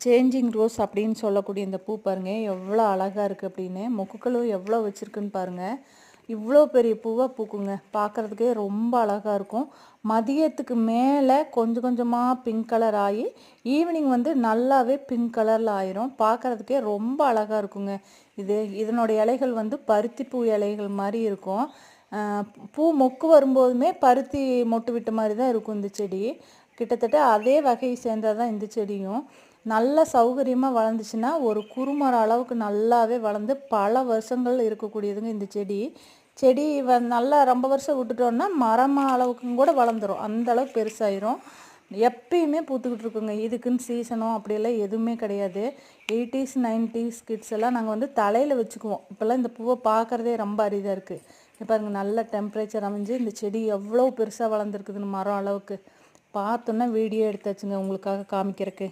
Changing rose அப்படின்னு சொல்லக்கூடிய இந்த பூ பாருங்க எவ்வளோ அழகாக இருக்குது அப்படின்னு. மொக்குக்களும் எவ்வளோ வச்சுருக்குன்னு பாருங்கள். இவ்வளோ பெரிய பூவாக பூக்குங்க. பார்க்குறதுக்கே ரொம்ப அழகாக இருக்கும். மதியத்துக்கு மேலே கொஞ்சம் கொஞ்சமாக பிங்க் கலர் ஆகி ஈவினிங் நல்லாவே பிங்க் கலரில் ஆயிரும். பார்க்குறதுக்கே ரொம்ப அழகாக இருக்குங்க. இதனுடைய இலைகள் பருத்தி பூ இலைகள் மாதிரி இருக்கும். பூ மொக்கு வரும்போதுமே பருத்தி மொட்டு விட்ட மாதிரி தான் இருக்கும் இந்த செடி. கிட்டத்தட்ட அதே வகையை சேர்ந்தது தான் இந்த செடியும். நல்ல சௌகரியமாக வளர்ந்துச்சுன்னா ஒரு குறுமரம் அளவுக்கு நல்லாவே வளர்ந்து பல வருஷங்கள் இருக்கக்கூடியதுங்க இந்த செடி. செடி நல்லா ரொம்ப வருஷம் விட்டுட்டோன்னா மரமாக அளவுக்கும் கூட வளர்ந்துடும். அந்த அளவுக்கு பெருசாயிரும். எப்பயுமே பூத்துக்கிட்டு இருக்குங்க. இதுக்குன்னு சீசனோ அப்படியெல்லாம் எதுவுமே கிடையாது. 80s 90s கிட்ஸ் எல்லாம் நாங்கள் தலையில் வச்சுக்குவோம். இப்போல்லாம் இந்த பூவை பார்க்குறதே ரொம்ப அரிதாக இருக்குது. இப்போ பாருங்கள், நல்ல டெம்பரேச்சர் அமைஞ்சு இந்த செடி எவ்வளோ பெருசாக வளர்ந்துருக்குதுன்னு மரம் அளவுக்கு. பார்த்தோன்னா வீடியோ எடுத்தாச்சுங்க உங்களுக்காக காமிக்கிறதுக்கு.